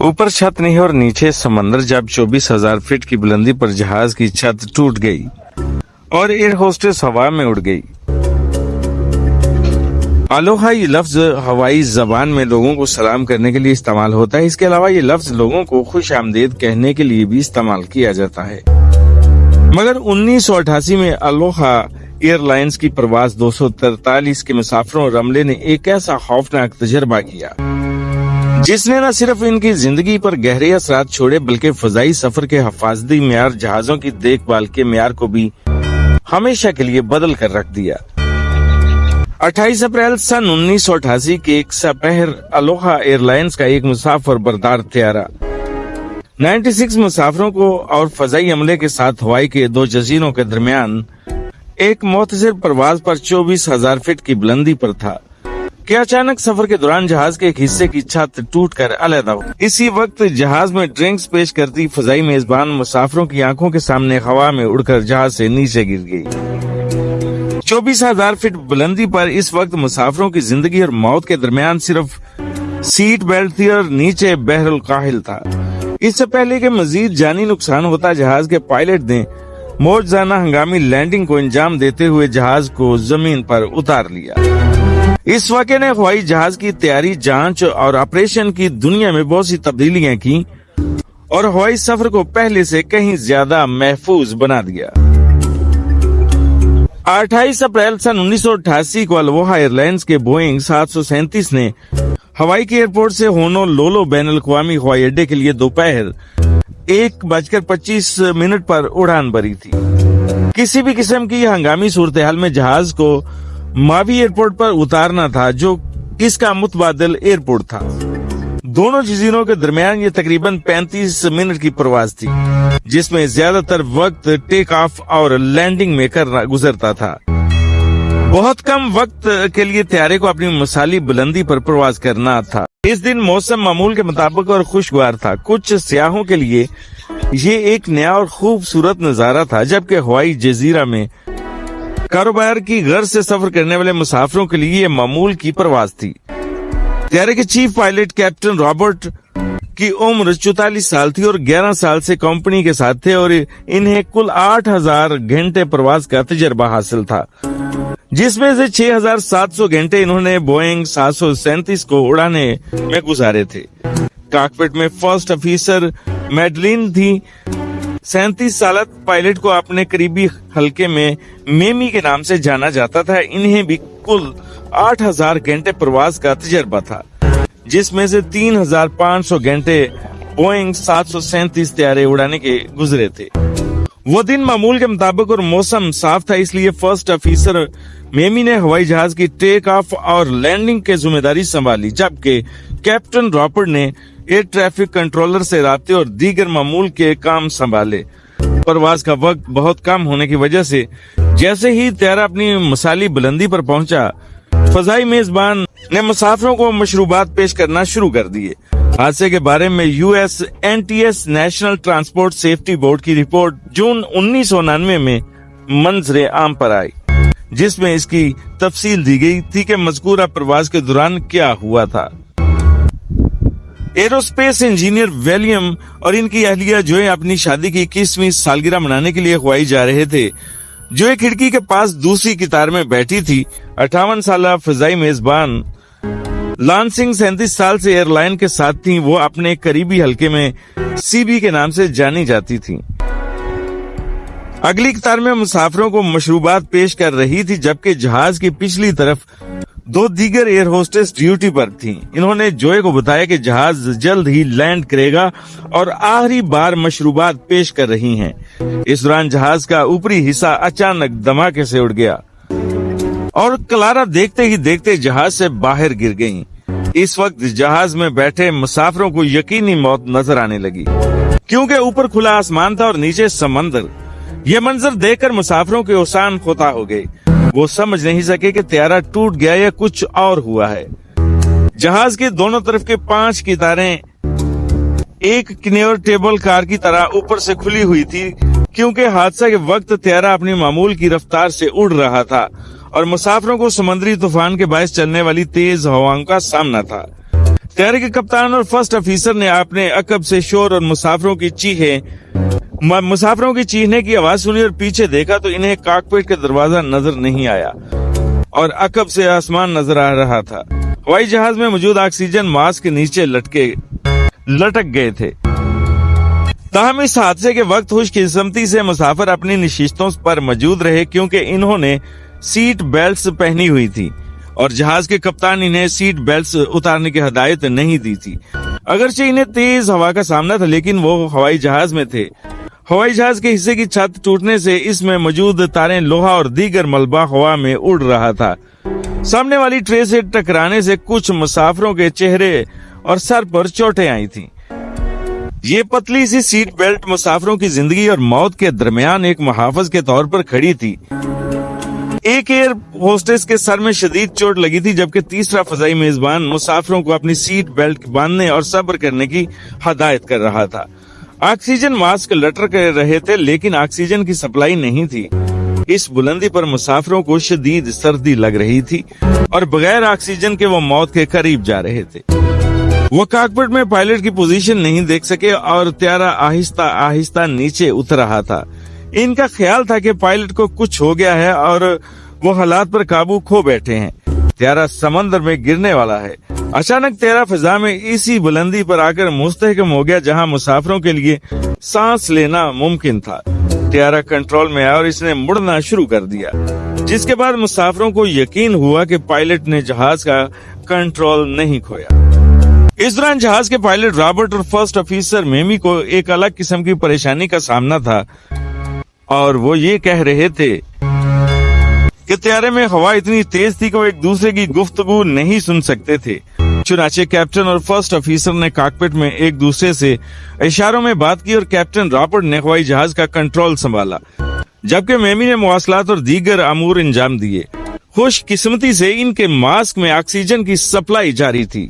اوپر چھت نہیں اور نیچے سمندر جب 24,000 فٹ کی بلندی پر جہاز کی چھت ٹوٹ گئی اور ایئر ہوسٹس ہوا میں اڑ گئی۔ الوہا یہ لفظ ہوائی زبان میں لوگوں کو سلام کرنے کے لیے استعمال ہوتا ہے۔ اس کے علاوہ یہ لفظ لوگوں کو خوش آمدید کہنے کے لیے بھی استعمال کیا جاتا ہے۔ مگر 1988 میں الوہا ایئر لائنز کی پرواز 243 کے مسافروں اور عملے نے ایک ایسا خوفناک تجربہ کیا جس نے نہ صرف ان کی زندگی پر گہرے اثرات چھوڑے بلکہ فضائی سفر کے حفاظتی معیار، جہازوں کی دیکھ بھال کے معیار کو بھی ہمیشہ کے لیے بدل کر رکھ دیا۔ 28 اپریل سن 1988 کے ایک سپہر الوہا ایئر لائنز کا ایک مسافر بردار طیارہ 96 مسافروں کو اور فضائی عملے کے ساتھ ہوائی کے 2 جزیروں کے درمیان ایک مختصر پرواز پر 24,000 فٹ کی بلندی پر تھا کہ اچانک سفر کے دوران جہاز کے ایک حصے کی چھت ٹوٹ کر علیحدہ ہو۔ اسی وقت جہاز میں ڈرنکس پیش کرتی فضائی میزبان مسافروں کی آنکھوں کے سامنے ہوا میں اڑ کر جہاز سے نیچے گر گئی۔ 24,000 فٹ بلندی پر اس وقت مسافروں کی زندگی اور موت کے درمیان صرف سیٹ بیلٹ تھی اور نیچے بحر الکاہل تھا۔ اس سے پہلے کہ مزید جانی نقصان ہوتا، جہاز کے پائلٹ نے موجزانہ ہنگامی لینڈنگ کو انجام دیتے ہوئے جہاز کو زمین پر اتار لیا۔ اس واقعے نے ہوائی جہاز کی تیاری، جانچ اور آپریشن کی دنیا میں بہت سی تبدیلیاں کی اور ہوائی سفر کو پہلے سے کہیں زیادہ محفوظ بنا دیا۔ 28 اپریل سن 1988 کو الوہا ایئر لائنز کے بوئنگ 737 نے ہوائی کے ایئرپورٹ سے ہونولولو بین الاقوامی ہوائی اڈے کے لیے دوپہر 1:25 پر اڑان بھری تھی۔ کسی بھی قسم کی ہنگامی صورتحال میں جہاز کو ماوی ایئرپورٹ پر اتارنا تھا جو اس کا متبادل ایئرپورٹ تھا۔ دونوں جزیروں کے درمیان یہ تقریباً 35 منٹ کی پرواز تھی جس میں زیادہ تر وقت ٹیک آف اور لینڈنگ میں کرنا گزرتا تھا۔ بہت کم وقت کے لیے طیارے کو اپنی مثالی بلندی پر پرواز کرنا تھا۔ اس دن موسم معمول کے مطابق اور خوشگوار تھا۔ کچھ سیاحوں کے لیے یہ ایک نیا اور خوبصورت نظارہ تھا، جبکہ ہوائی جزیرہ میں کاروبار کی غرض سے سفر کرنے والے مسافروں کے لیے یہ معمول کی پرواز تھی۔ طیارے کے چیف پائلٹ کیپٹن رابرٹ کی عمر 44 سال تھی اور 11 سال سے کمپنی کے ساتھ تھے اور انہیں کل 8,000 گھنٹے پرواز کا تجربہ حاصل تھا، جس میں سے 6,700 گھنٹے انہوں نے بوئنگ 737 کو اڑانے میں گزارے تھے۔ کاکپٹ میں فرسٹ آفیسر میڈلین تھی۔ 37 سالہ پائلٹ کو اپنے قریبی حلقے میں میمی کے نام سے جانا جاتا تھا۔ انہیں بھی کل 8,000 گھنٹے پرواز کا تجربہ تھا، جس میں سے 3,500 گھنٹے بوئنگ 737 طیارے اڑانے کے گزرے تھے۔ وہ دن معمول کے مطابق اور موسم صاف تھا، اس لیے فرسٹ آفیسر میمی نے ہوائی جہاز کی ٹیک آف اور لینڈنگ کی ذمہ داری سنبھالی، جبکہ کیپٹن رابرٹ نے ایئر ٹریفک کنٹرولر سے رابطے اور دیگر معمول کے کام سنبھالے۔ پرواز کا وقت بہت کم ہونے کی وجہ سے جیسے ہی طیارہ اپنی مثالی بلندی پر پہنچا، فضائی میزبان نے مسافروں کو مشروبات پیش کرنا شروع کر دیے۔ حادثے کے بارے میں USNTS national transport safety board کی رپورٹ جون 1999 میں منظر عام پر آئی، جس میں اس کی تفصیل دی گئی تھی کہ مذکورہ پرواز کے دوران کیا ہوا تھا۔ ایروسپیس انجینئر ویلیم اور ان کی اہلیہ جوئے اپنی شادی کی 21ویں سالگرہ منانے کے لیے ہوائی جا رہے تھے۔ جو ایک کھڑکی کے پاس دوسری قطار میں بیٹھی تھی، 58 سالہ فضائی میزبان لانسنگ 37 سال سے ایئر لائن کے ساتھ تھیں۔ وہ اپنے قریبی حلقے میں CB کے نام سے جانی جاتی تھیں۔ اگلی قطار میں مسافروں کو مشروبات پیش کر رہی تھی، جبکہ جہاز کی پچھلی طرف 2 دیگر ایئر ہوسٹس ڈیوٹی پر تھیں۔ انہوں نے جوئے کو بتایا کہ جہاز جلد ہی لینڈ کرے گا اور آخری بار مشروبات پیش کر رہی ہیں۔ اس دوران جہاز کا اوپری حصہ اچانک دھماکے سے اڑ گیا اور کلارا دیکھتے ہی دیکھتے جہاز سے باہر گر گئیں۔ اس وقت جہاز میں بیٹھے مسافروں کو یقینی موت نظر آنے لگی، کیونکہ اوپر کھلا آسمان تھا اور نیچے سمندر۔ یہ منظر دیکھ کر مسافروں کے اوسان خوتا ہو گئے۔ وہ سمجھ نہیں سکے کہ طیارہ ٹوٹ گیا یا کچھ اور ہوا ہے۔ جہاز کے دونوں طرف کے 5 قطاریں ایک کنورٹیبل کار کی طرح اوپر سے کھلی ہوئی تھی، کیونکہ حادثہ کے وقت طیارہ اپنی معمول کی رفتار سے اڑ رہا تھا اور مسافروں کو سمندری طوفان کے باعث چلنے والی تیز ہواؤں کا سامنا تھا۔ त्यारे के कप्तान और फर्स्ट ऑफिसर ने अपने अकब से शोर और मुसाफिरों की चीखने की आवाज सुनी और पीछे देखा तो इन्हें कॉकपिट का दरवाजा नजर नहीं आया और अकब से आसमान नजर आ रहा था। हवाई जहाज में मौजूद ऑक्सीजन मास्क के नीचे लटक गए थे। ताहम इस हादसे के वक्त खुशकिस्मती से मुसाफिर अपनी नशिस्तों पर मौजूद रहे क्योंकि इन्होंने सीट बेल्ट पहनी हुई थी और जहाज के कप्तान इन्हें सीट बेल्ट उतारने की हिदायत नहीं दी थी। अगरचे इन्हें तेज हवा का सामना था लेकिन वो हवाई जहाज में थे। हवाई जहाज के हिस्से की छत टूटने से इसमें मौजूद तारें, लोहा और दीगर मलबा हवा में उड़ रहा था। सामने वाली ट्रे से टकराने से कुछ मुसाफिरों के चेहरे और सर पर चोटें आई थी। ये पतली सी सीट बेल्ट मुसाफिरों की जिंदगी और मौत के दरमियान एक मुहाफिज के तौर पर खड़ी थी। एक एयर होस्टेस के सर में शदीद चोट लगी थी जबकि तीसरा फजाई मेजबान मुसाफिरों को अपनी सीट बेल्ट बांधने और सब्र करने की हदायत कर रहा था। ऑक्सीजन मास्क लटक रहे थे लेकिन ऑक्सीजन की सप्लाई नहीं थी। इस बुलंदी पर मुसाफिरों को शदीद सर्दी लग रही थी और बगैर ऑक्सीजन के वो मौत के करीब जा रहे थे। वो कॉकपिट में पायलट की पोजीशन नहीं देख सके और त्यारा आहिस्ता आहिस्ता नीचे उतर रहा था। इनका ख्याल था कि पायलट को कुछ हो गया है और वो हालात पर काबू खो बैठे हैं। त्यारा समंदर में गिरने वाला है। अचानक त्यारा फिजा में इसी बुलंदी पर आकर मुस्तहकम हो गया जहां मुसाफिरों के लिए सांस लेना मुमकिन था। त्यारा कंट्रोल में आया और इसने मुड़ना शुरू कर दिया, जिसके बाद मुसाफिरों को यकीन हुआ कि पायलट ने जहाज का कंट्रोल नहीं खोया। इस दौरान जहाज के पायलट रॉबर्ट और फर्स्ट ऑफिसर मेमी को एक अलग किस्म की परेशानी का सामना था और वो ये कह रहे थे कि त्यारे में हवा इतनी तेज थी कि वो एक दूसरे की गुफ्तगू नहीं सुन सकते थे। चुनाचे कैप्टन और फर्स्ट ऑफिसर ने कॉकपिट में एक दूसरे से इशारों में बात की और कैप्टन रॉबर्ट ने हवाई जहाज का कंट्रोल संभाला जबकि मेमी ने मवासलात और दीगर अमूर अंजाम दिए। खुशकिस्मती से इनके मास्क में ऑक्सीजन की सप्लाई जारी थी।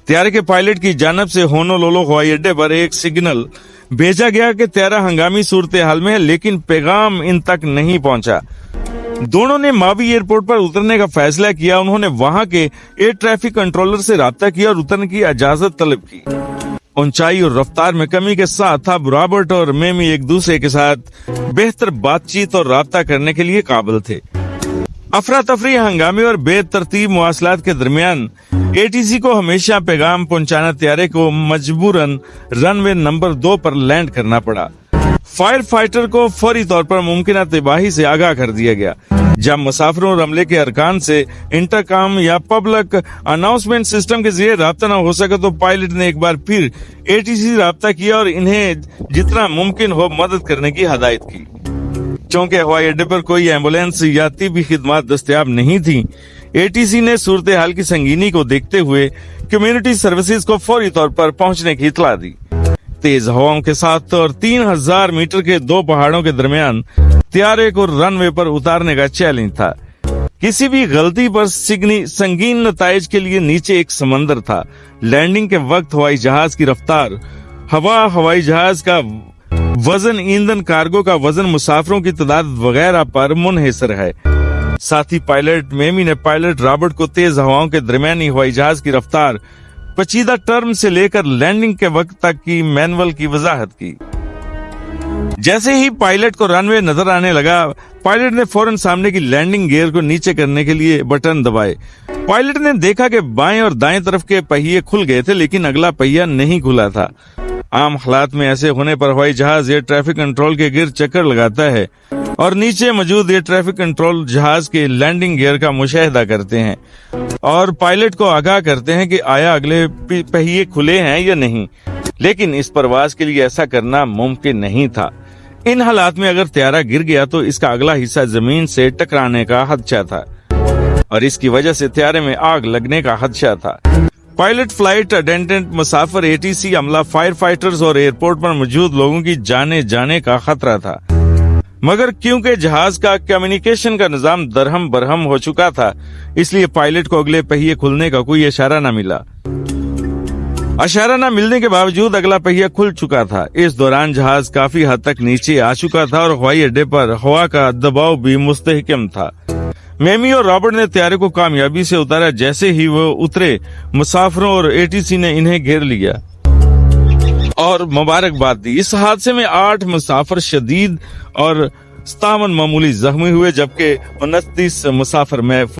त्यारे के पायलट की जानब से होनोलुलु हवाई अड्डे पर एक सिग्नल भेजा गया कि त्यारा हंगामी सूरत हाल में है लेकिन पैगाम इन तक नहीं पहुंचा। दोनों ने मावी एयरपोर्ट पर उतरने का फैसला किया। उन्होंने वहां के एयर ट्रैफिक कंट्रोलर से राब्ता किया और उतरने की इजाजत तलब की। ऊंचाई और रफ्तार में कमी के साथ अब रॉबर्ट और मेमी एक दूसरे के साथ बेहतर बातचीत और राब्ता करने के लिए काबिल थे। अफरा तफरी, हंगामे और बेतरतीब मवासलात के दरमियान एटीसी को हमेशा पैगाम पहुंचाना त्यारे को मजबूरन रनवे नंबर 2 पर लैंड करना पड़ा। फायर फाइटर को फौरी तौर पर मुमकिन तबाही से आगाह कर दिया गया। जब मुसाफिरों और अमले के अरकान से इंटरकॉम या पब्लिक अनाउंसमेंट सिस्टम के जरिए राब्ता न हो सका तो पायलट ने एक बार फिर एटीसी राब्ता किया और इन्हें जितना मुमकिन हो मदद करने की हदायत की। चूंकि हवाई अड्डे पर कोई एम्बुलेंस या तिब्बी खिदमात दस्तयाब नहीं थी, एटीसी ने सूरत हाल की संगीनी को देखते हुए कम्युनिटी सर्विसेज को फौरी तौर पर पहुंचने की इतला दी। तेज हवाओं के साथ और 3000 मीटर के 2 पहाड़ों के दरमियान त्यारे को रनवे पर उतारने का चैलेंज था। किसी भी गलती पर संगीन नताइज के लिए नीचे एक समंदर था। लैंडिंग के वक्त हवाई जहाज की रफ्तार, हवा, हवाई जहाज का वजन, ईंधन, कार्गो का वजन, मुसाफिरों की तादाद वगैरह पर मुनहसर है। साथ ही पायलट मेमी ने पायलट रॉबर्ट को तेज हवाओं के दरमियानी हवाई जहाज की रफ्तार, पेचीदा टर्म से लेकर लैंडिंग के वक्त तक की मैनुअल की वजाहत की। जैसे ही पायलट को रनवे नजर आने लगा, पायलट ने फौरन सामने की लैंडिंग गियर को नीचे करने के लिए बटन दबाए। पायलट ने देखा कि बाएं और दाएं तरफ के पहिए खुल गए थे लेकिन अगला पहिया नहीं खुला था। आम हालात में ऐसे होने पर हवाई जहाज एयर ट्रैफिक कंट्रोल के गिर चक्कर लगाता है और नीचे मौजूद एयर ट्रैफिक कंट्रोल जहाज के लैंडिंग गियर का मुशाहिदा करते हैं और पायलट को आगाह करते हैं कि आया अगले पहिए खुले हैं या नहीं। लेकिन इस परवाज के लिए ऐसा करना मुमकिन नहीं था। इन हालात में अगर त्यारा गिर गया तो इसका अगला हिस्सा जमीन से टकराने का खदशा था और इसकी वजह से त्यारे में आग लगने का खदशा था। पायलट, फ्लाइट अटेंडेंट, मुसाफिर, एटीसी अमला, फायर फाइटर्स और एयरपोर्ट पर मौजूद लोगों की जाने का खतरा था। मगर क्योंकि जहाज का कम्युनिकेशन का निजाम दरहम बरहम हो चुका था, इसलिए पायलट को अगले पहिए खुलने का कोई इशारा न मिला। इशारा न मिलने के बावजूद अगला पहिया खुल चुका था। इस दौरान जहाज काफी हद तक नीचे आ चुका था और हवाई अड्डे पर हवा का दबाव भी मुस्तहकम था। میمی اور رابرٹ نے طیارے کو کامیابی سے اتارا. جیسے ہی وہ اترے مسافروں اور ATC نے انہیں گھیر لیا اور مبارکباد دی. اس حادثے میں 8 مسافر شدید اور 57 معمولی زخمی ہوئے جبکہ 29 مسافر محفوظ